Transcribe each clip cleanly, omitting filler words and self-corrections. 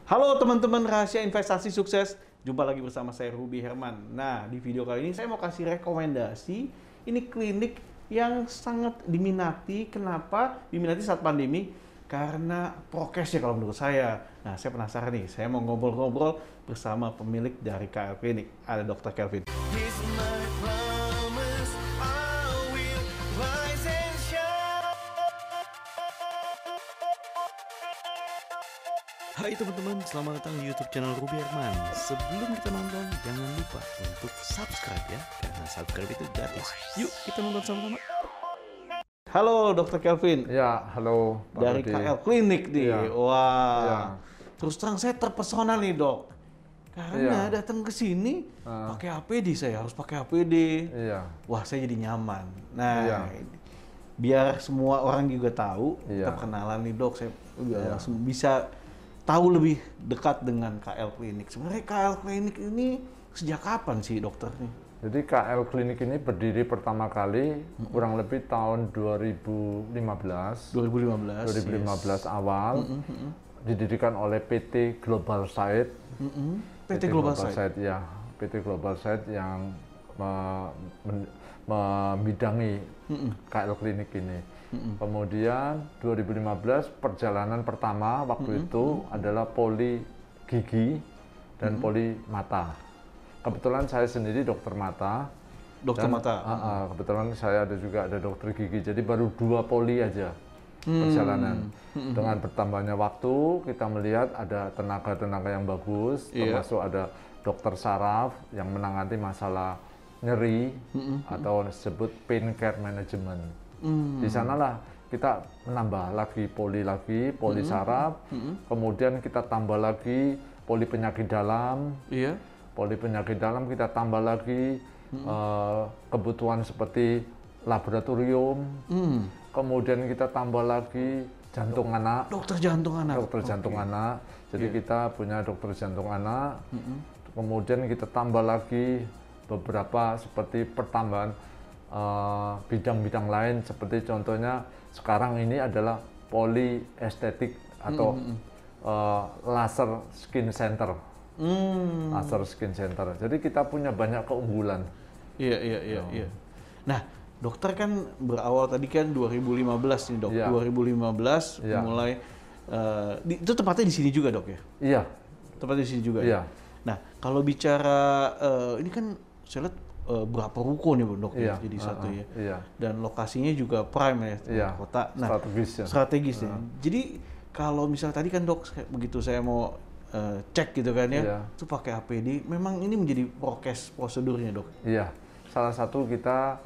Halo teman-teman rahasia investasi sukses, jumpa lagi bersama saya Ruby Herman. Nah, di video kali ini saya mau kasih rekomendasi, ini klinik yang sangat diminati. Kenapa diminati saat pandemi? Karena prokesnya kalau menurut saya. Nah, saya penasaran nih, saya mau ngobrol-ngobrol bersama pemilik dari KL Klinik, ada Dr. Kelvin. Hai teman-teman, selamat datang di YouTube channel Ruby Herman. Sebelum kita nonton, jangan lupa untuk subscribe ya, karena subscribe itu gratis. Yuk kita nonton sama-sama. Halo Dr. Kelvin. Ya, halo Pak Dari Rudi. KL Klinik nih. Ya. Wah. Ya. Terus terang saya terpesona nih dok. Karena Ya. datang ke sini pakai APD, saya harus pakai APD. Iya. Wah, saya jadi nyaman. Nah, Iya. biar semua orang juga tahu, kita Iya. kenalan nih dok, saya Iya. langsung bisa tahu lebih dekat dengan KL Klinik. Sebenarnya KL Klinik ini sejak kapan sih dokter nih? Jadi KL Klinik ini berdiri pertama kali kurang lebih tahun 2015. 2015. 2015 awal. Didirikan oleh PT Global Sight. PT Global Sight. Ya, PT Global Sight yang membidangi KL Klinik ini. Kemudian 2015 perjalanan pertama waktu itu adalah poli gigi dan poli mata. Kebetulan saya sendiri dokter mata. Dokter mata. Kebetulan saya juga ada dokter gigi. Jadi baru 2 poli aja perjalanan. Dengan bertambahnya waktu kita melihat ada tenaga-tenaga yang bagus, termasuk ada dokter saraf yang menangani masalah nyeri atau disebut pain care management. Di sanalah kita menambah lagi poli saraf, kemudian kita tambah lagi poli penyakit dalam. Iya. Poli penyakit dalam kita tambah lagi kebutuhan seperti laboratorium. Kemudian kita tambah lagi jantung anak. Dokter jantung anak. Dokter jantung anak. Jadi kita punya dokter jantung anak. Kemudian kita tambah lagi beberapa seperti pertambahan bidang-bidang lain, seperti contohnya sekarang ini adalah poli estetik atau laser skin center. Laser skin center. Jadi kita punya banyak keunggulan. Iya. Nah, dokter kan berawal tadi kan 2015 nih dok. Iya. 2015 Iya. mulai itu tempatnya di sini juga dok ya? Iya. Tempatnya di sini juga. Iya. Ya? Nah, kalau bicara ini kan saya lihat berapa ruko nih dok ya, jadi satu ya. Iya. Dan lokasinya juga prime ya, Iya. kota. Nah, Strategis ya. strategis ya. Jadi kalau misalnya tadi kan dok, begitu saya mau cek gitu kan ya, Iya. itu pakai APD. Memang ini menjadi prokes prosedurnya dok. Iya. Salah satu kita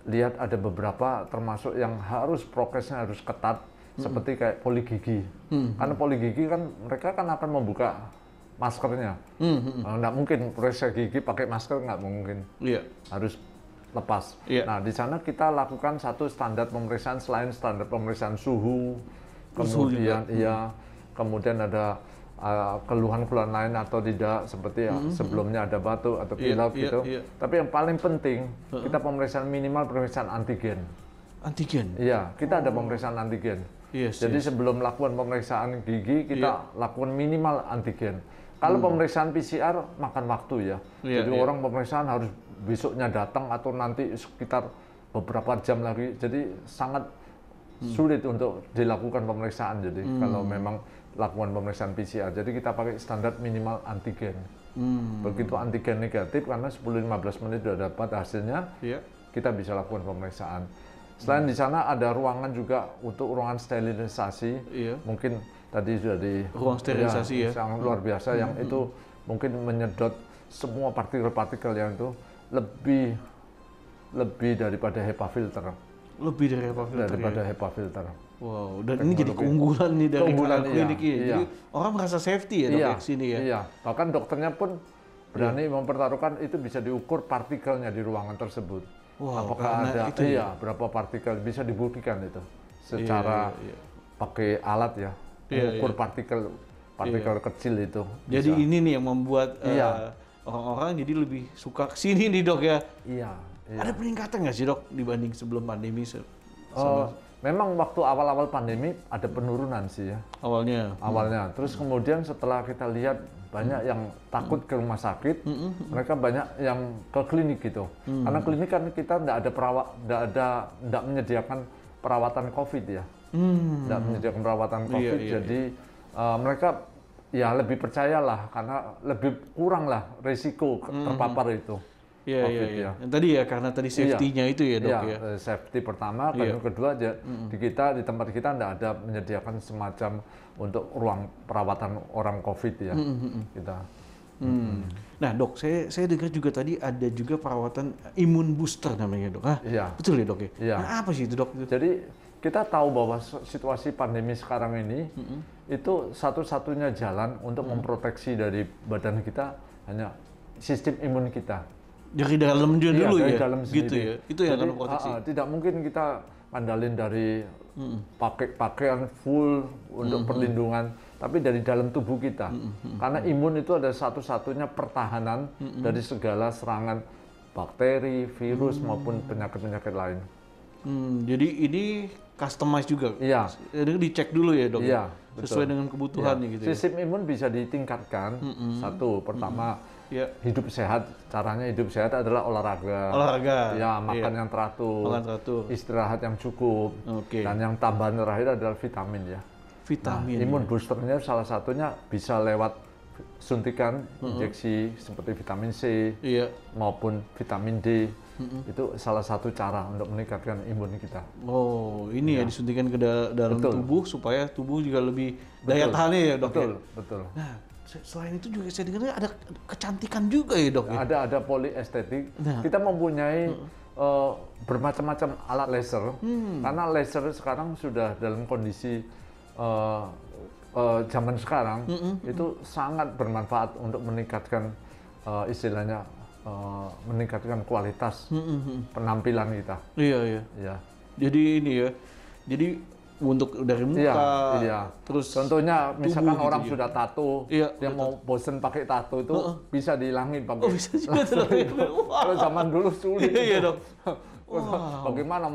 lihat ada beberapa termasuk yang harus prokesnya harus ketat, seperti kayak poli gigi. Karena poli gigi kan mereka kan akan membuka maskernya. Nggak mungkin periksa gigi pakai masker, nggak mungkin. Iya. Harus lepas. Iya. Nah, di sana kita lakukan satu standar pemeriksaan selain standar pemeriksaan suhu. Suhu Kemudian juga. kemudian ada keluhan-keluhan lain atau tidak, seperti sebelumnya ada batuk atau pilek gitu. Iya. Tapi yang paling penting kita pemeriksaan minimal pemeriksaan antigen. Antigen. Iya, kita ada pemeriksaan antigen. Yes, Jadi sebelum lakukan pemeriksaan gigi kita lakukan minimal antigen. Kalau pemeriksaan PCR makan waktu ya. Iya, Jadi iya. orang pemeriksaan harus besoknya datang atau nanti sekitar beberapa jam lagi. Jadi sangat sulit untuk dilakukan pemeriksaan. Jadi kalau memang lakukan pemeriksaan PCR, jadi kita pakai standar minimal antigen. Begitu antigen negatif, karena 10-15 menit sudah dapat hasilnya, Iya. kita bisa lakukan pemeriksaan. Selain di sana ada ruangan juga untuk ruangan sterilisasi. Iya. Mungkin tadi sudah di Ruang sterilisasi ya. sangat luar biasa yang itu mungkin menyedot semua partikel-partikel yang itu lebih daripada HEPA filter. Lebih dari HEPA filter. Daripada Ya? HEPA filter. Wow, dan ini jadi keunggulan nih dari Keunggulan, KL Klinik iya, ini. iya. Jadi orang merasa safety ya dok ya, kesini ya. Iya, bahkan dokternya pun berani mempertaruhkan itu bisa diukur partikelnya di ruangan tersebut. Wow, Apakah karena ada itu ya? berapa partikel bisa dibuktikan itu secara Iya. pakai alat ya, Iya, mengukur partikel kecil itu. Jadi bisa. ini nih yang membuat Iya. orang-orang jadi lebih suka kesini nih dok ya. Iya. Ada peningkatan nggak sih dok dibanding sebelum pandemi? memang waktu awal-awal pandemi ada penurunan sih ya. Awalnya. Terus kemudian setelah kita lihat banyak yang takut ke rumah sakit, mereka banyak yang ke klinik gitu. Karena klinik kan kita tidak menyediakan perawatan COVID ya. Tidak menyediakan perawatan COVID, jadi mereka ya lebih percayalah karena lebih kurang lah risiko terpapar itu. Iya. Yang tadi ya, karena tadi safety-nya itu ya, Dok ya. Safety pertama, dan kedua di tempat kita tidak ada menyediakan semacam untuk ruang perawatan orang COVID ya. Kita. Nah, Dok, saya dengar juga tadi ada juga perawatan imun booster namanya, Dok. Iya. Betul ya, Dok ya? Iya. Nah, apa sih itu, Dok? Jadi kita tahu bahwa situasi pandemi sekarang ini itu satu-satunya jalan untuk memproteksi dari badan kita hanya sistem imun kita. Dari dalam dulu dari ya? Dalam gitu ya? Itu yang akan memproteksi? Tidak mungkin kita andalin dari pakaian full untuk perlindungan, tapi dari dalam tubuh kita. Karena imun itu ada satu-satunya pertahanan dari segala serangan bakteri, virus maupun penyakit-penyakit lain. Jadi ini customize juga? Iya. Jadi dicek dulu ya, Dok? Iya, sesuai dengan kebutuhannya gitu ya? Sistem imun bisa ditingkatkan. Satu, pertama hidup sehat. Caranya hidup sehat adalah olahraga. Ya, makan yang teratur. Istirahat yang cukup. Dan yang tambahan terakhir adalah vitamin ya. Vitamin. Imun boosternya salah satunya bisa lewat suntikan, injeksi seperti vitamin C maupun vitamin D. Itu salah satu cara untuk meningkatkan imun kita. Oh, ini ya disuntikan ke dalam tubuh supaya tubuh juga lebih daya tahannya ya, Dok? Betul. Nah, selain itu juga saya dengar ada kecantikan juga ya, Dok? Ada poliestetik. Kita mempunyai bermacam-macam alat laser. Karena laser sekarang sudah dalam kondisi zaman sekarang itu sangat bermanfaat untuk meningkatkan istilahnya meningkatkan kualitas penampilan kita. Iya. Jadi ini ya. Jadi untuk dari muka, terus contohnya misalkan orang gitu sudah tato, dia mau bosen pakai tato itu bisa dihilangin pakai. Bisa juga Kalau zaman dulu sulit. Iya, Dok. Bagaimana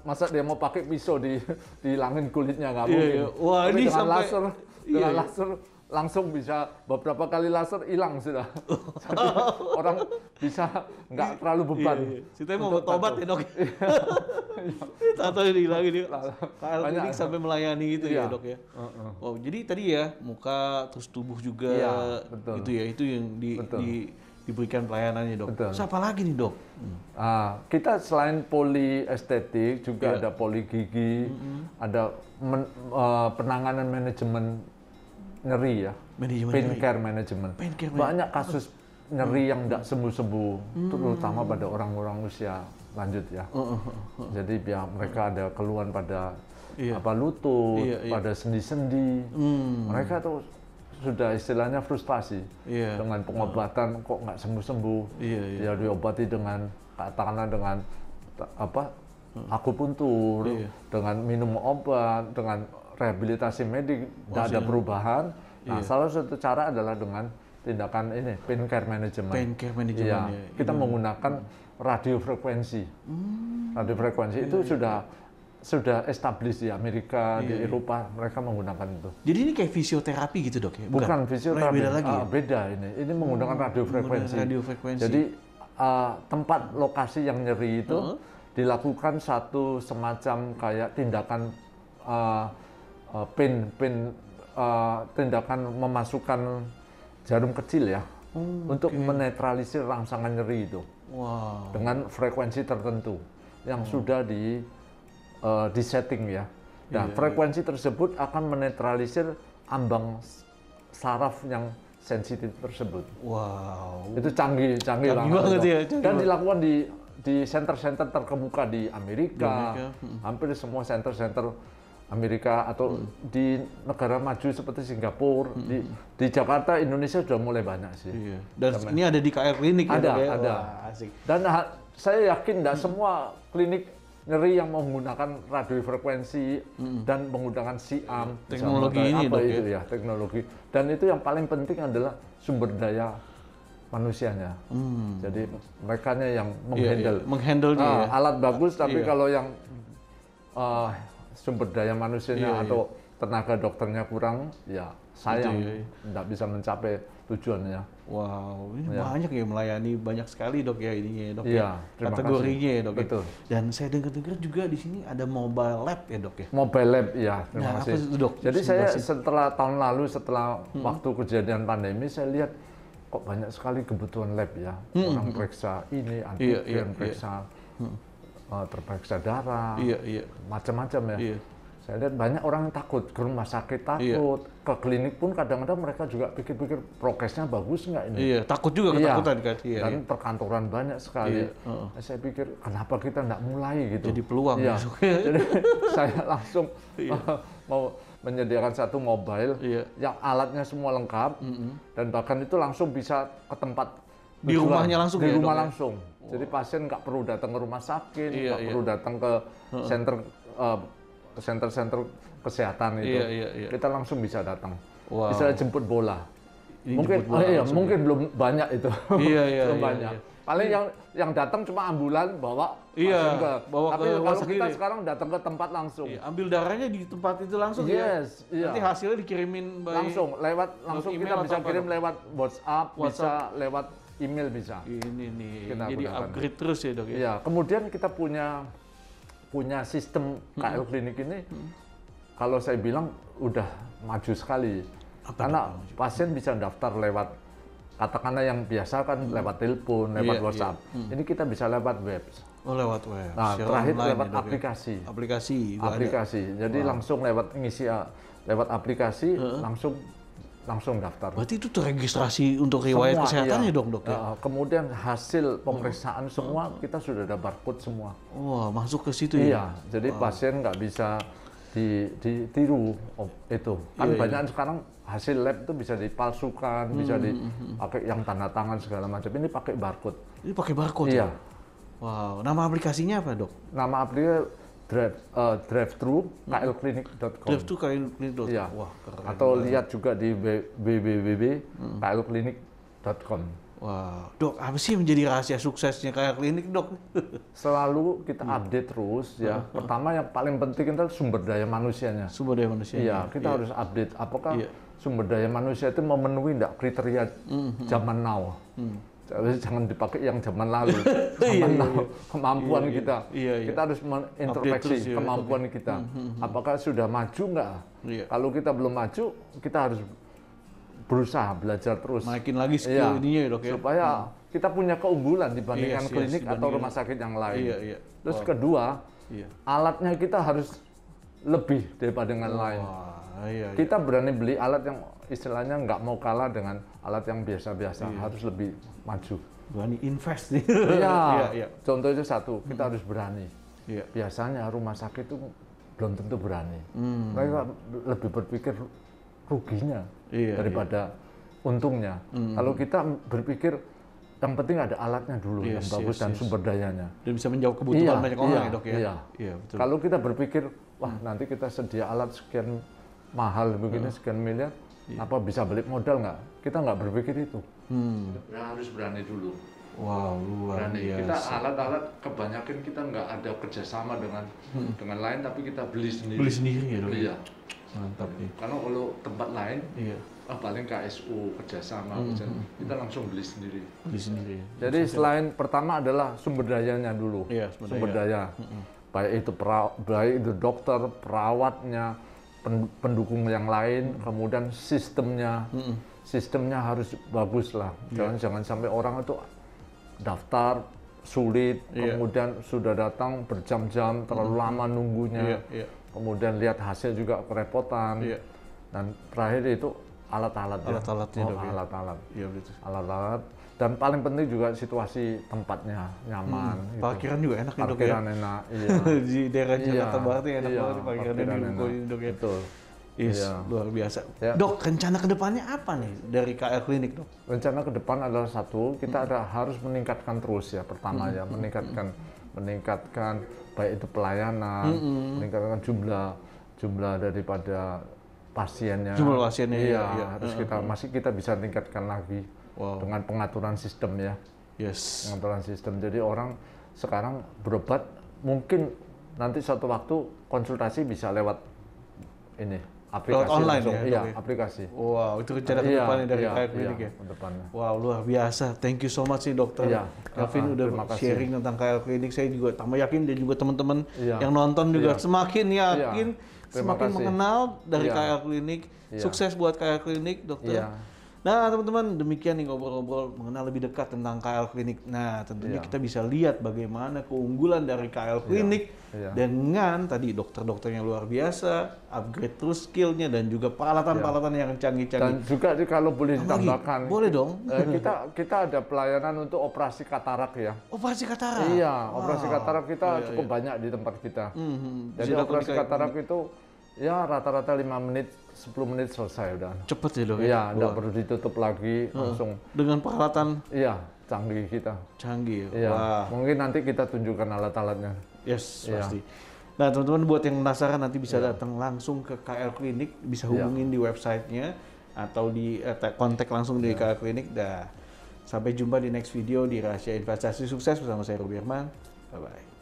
masa dia mau pakai pisau dihilangin kulitnya, nggak mungkin. Wah, ini dengan sampai laser langsung bisa beberapa kali laser hilang sudah. Orang bisa nggak terlalu beban. Kita mau tobat ya, Dok. Tato dihilangin dia. KL Klinik sampai melayani gitu ya, Dok ya. Oh, jadi tadi ya muka terus tubuh juga gitu ya. Itu yang diberikan pelayanannya, Dok. Terus apa lagi nih, Dok? Kita selain poliestetik juga ada poli gigi, ada penanganan manajemen nyeri ya, pain care management. Banyak kasus nyeri yang tidak sembuh-sembuh, terutama pada orang-orang usia lanjut ya. Jadi ya mereka ada keluhan pada lutut, pada sendi-sendi. Mereka tuh sudah istilahnya frustasi dengan pengobatan kok nggak sembuh-sembuh. Ya diobati dengan katakanlah dengan akupuntur, dengan minum obat, dengan rehabilitasi medik, tidak ada perubahan. Nah, salah satu cara adalah dengan tindakan ini, pain care management. Kita menggunakan radiofrekuensi. Radiofrekuensi itu sudah established di Amerika, di Eropa, mereka menggunakan itu. Jadi ini kayak fisioterapi gitu, Dok ya? Bukan fisioterapi. Beda lagi. Beda ini. Ini menggunakan radiofrekuensi. Jadi tempat lokasi yang nyeri itu dilakukan satu semacam kayak tindakan tindakan memasukkan jarum kecil ya untuk menetralisir rangsangan nyeri itu dengan frekuensi tertentu yang sudah di setting ya. Nah, frekuensi tersebut akan menetralisir ambang saraf yang sensitif tersebut. Itu canggih banget ya. Dan dilakukan di center-center terkemuka di Amerika. Hampir semua center-center Amerika atau di negara maju seperti Singapura, di Jakarta, Indonesia sudah mulai banyak sih. Dan ini ada di KL Klinik ada, ya? Ada. Asik. Dan saya yakin tidak semua klinik nyeri yang menggunakan radiofrekuensi dan menggunakan siam, teknologi ini, Dok, itu ya, teknologi. Dan itu yang paling penting adalah sumber daya manusianya. Jadi merekanya yang menghandle. Menghandle alat bagus, tapi kalau yang sumber daya manusianya atau tenaga dokternya kurang, ya sayang nggak bisa mencapai tujuannya. Wow, ini banyak ya, melayani banyak sekali dok ya ininya dok Iya, ya, kategorinya ya dok. Betul. Dan saya dengar-dengar juga di sini ada mobile lab ya dok ya. Mobile lab ya, terima Nah, kasih. apa itu, dok? Jadi saya setelah tahun lalu, setelah waktu kejadian pandemi, saya lihat kok banyak sekali kebutuhan lab ya. Orang periksa ini, antigen, periksa terperiksa darah, macam-macam ya. Iya. Saya lihat banyak orang yang takut ke rumah sakit, takut ke klinik pun kadang-kadang mereka juga pikir-pikir prokesnya bagus nggak ini. Iya, takut juga ketakutan kan. Dan perkantoran banyak sekali. Saya pikir kenapa kita nggak mulai gitu. Jadi peluang. Iya. Jadi saya langsung mau menyediakan satu mobile yang alatnya semua lengkap dan bahkan itu langsung bisa ke tempat di rumahnya langsung di ya, rumah dok, langsung. Jadi pasien nggak perlu datang ke rumah sakit, nggak perlu datang ke center kesehatan itu. Kita langsung bisa datang. Bisa jemput bola. Mungkin belum banyak itu. Belum banyak. Paling yang datang cuma ambulan bawa pasien ke. Tapi kalau kita sekarang datang ke tempat langsung. Ambil darahnya di tempat itu langsung Nanti hasilnya dikirimin langsung kita bisa kirim lewat WhatsApp, bisa lewat email bisa. Ini nih. Jadi upgrade terus ya dok ya. Iya. Kemudian kita punya sistem KL Klinik ini. Kalau saya bilang udah maju sekali. Karena pasien bisa daftar lewat, katakanlah yang biasa kan lewat telepon, lewat WhatsApp. Ini kita bisa lewat web. Oh, lewat web. Nah, terakhir lewat aplikasi. Aplikasi. Jadi langsung lewat lewat aplikasi langsung daftar. Berarti itu terregistrasi untuk riwayat kesehatan ya dok ya? Kemudian hasil pemeriksaan semua kita sudah ada barcode semua. Wah, masuk ke situ ya? Iya, jadi pasien nggak bisa ditiru itu. Kan banyak sekarang hasil lab itu bisa dipalsukan, bisa dipakai yang tanda tangan segala macam. Ini pakai barcode. Ini pakai barcode? Iya. Wow, nama aplikasinya apa dok? Nama aplikasinya drive-thru klclinic.com. Drive-thru klclinic.com. Iya. Wah, atau lihat juga di www.klclinic.com. Wah, dok, apa sih menjadi rahasia suksesnya KL Klinik dok? Selalu kita update terus ya. Pertama yang paling penting itu sumber daya manusianya. Sumber daya manusia. Iya, kita harus update. Apakah sumber daya manusia itu memenuhi enggak kriteria zaman now? Jangan dipakai yang zaman lalu. Zaman now, kemampuan kita. Kita harus mengintrospeksi kemampuan kita. Apakah sudah maju enggak? Kalau kita belum maju, kita harus berusaha belajar terus. Naikin lagi skill ininya ya dok ya. Supaya kita punya keunggulan dibandingkan klinik atau rumah sakit yang lain. Terus kedua, alatnya kita harus lebih daripada dengan lain. Kita berani beli alat yang istilahnya nggak mau kalah dengan alat yang biasa-biasa, harus lebih maju. Berani invest nih. Iya. Contohnya satu, kita harus berani. Biasanya rumah sakit itu belum tentu berani. Mereka lebih berpikir ruginya daripada untungnya. Kalau kita berpikir yang penting ada alatnya dulu yang bagus dan sumber dayanya. Dan bisa menjawab kebutuhan banyak orang ya dok ya. Iya, betul. Kalau kita berpikir, wah nanti kita sedia alat sekian mahal begini, sekian miliar, apa bisa balik modal nggak? Kita nggak berpikir itu. Ya, harus berani dulu. Wow, luar biasa. Kita alat-alat kebanyakan kita nggak ada kerjasama dengan lain, tapi kita beli sendiri. Beli sendiri ya dok? Iya. Mantap nih. Karena kalau tempat lain, paling KSU kerjasama, kita langsung beli sendiri. Jadi selain pertama adalah sumber dayanya dulu. Sumber daya. Baik itu dokter, perawatnya, pendukung yang lain, kemudian sistemnya. Sistemnya harus bagus lah. Jangan sampai orang itu daftar sulit, kemudian sudah datang berjam-jam, terlalu lama nunggunya. Kemudian lihat hasil juga kerepotan. Dan terakhir itu alat-alat. Alat-alat. Dan paling penting juga situasi tempatnya nyaman. Parkiran juga enak ya dok ya? Parkiran enak, iya. Di daerah Jakarta Barat enak banget parkirannya di dok ya? Betul. Luar biasa. Dok, rencana kedepannya apa nih dari KL Klinik dok? Rencana ke depan adalah satu, kita harus meningkatkan terus ya. Pertama ya, meningkatkan baik itu pelayanan, meningkatkan jumlah daripada pasiennya. Jumlah pasiennya, harus kita bisa tingkatkan lagi dengan pengaturan sistem ya. Pengaturan sistem. Jadi orang sekarang berobat mungkin nanti suatu waktu konsultasi bisa lewat ini aplikasi lewat online langsung. ya? Iya, Ya? aplikasi. Wow, itu rencana ke depannya dari KL Klinik ya? Kedepannya. Wow, luar biasa. Thank you so much sih dokter Kelvin udah sharing tentang KL Klinik. Saya juga tambah yakin dan juga teman-teman yang nonton juga semakin yakin, semakin mengenal dari KL Klinik. Sukses buat KL Klinik, dokter. Nah, teman-teman, demikian nih ngobrol-ngobrol mengenal lebih dekat tentang KL Klinik. Nah, tentunya kita bisa lihat bagaimana keunggulan dari KL Klinik dengan tadi dokter-dokter yang luar biasa, upgrade terus skillnya dan juga peralatan-peralatan yang canggih-canggih. Dan juga kalau boleh ditambahkan, boleh dong. Kita ada pelayanan untuk operasi katarak ya. Operasi katarak? Iya, operasi katarak kita cukup banyak di tempat kita. Jadi operasi katarak itu ya rata-rata 5 menit, 10 menit selesai udah. Cepet ya dok? Iya, nggak perlu ditutup lagi, langsung. Dengan peralatan? Iya, canggih kita. Canggih? Iya, wah. mungkin nanti kita tunjukkan alat-alatnya. Yes, pasti. Nah teman-teman buat yang penasaran nanti bisa datang langsung ke KL Klinik, bisa hubungin di websitenya atau di kontak langsung di KL Klinik. Dah. Sampai jumpa di next video di Rahasia Investasi Sukses bersama saya Ruby Herman. Bye-bye.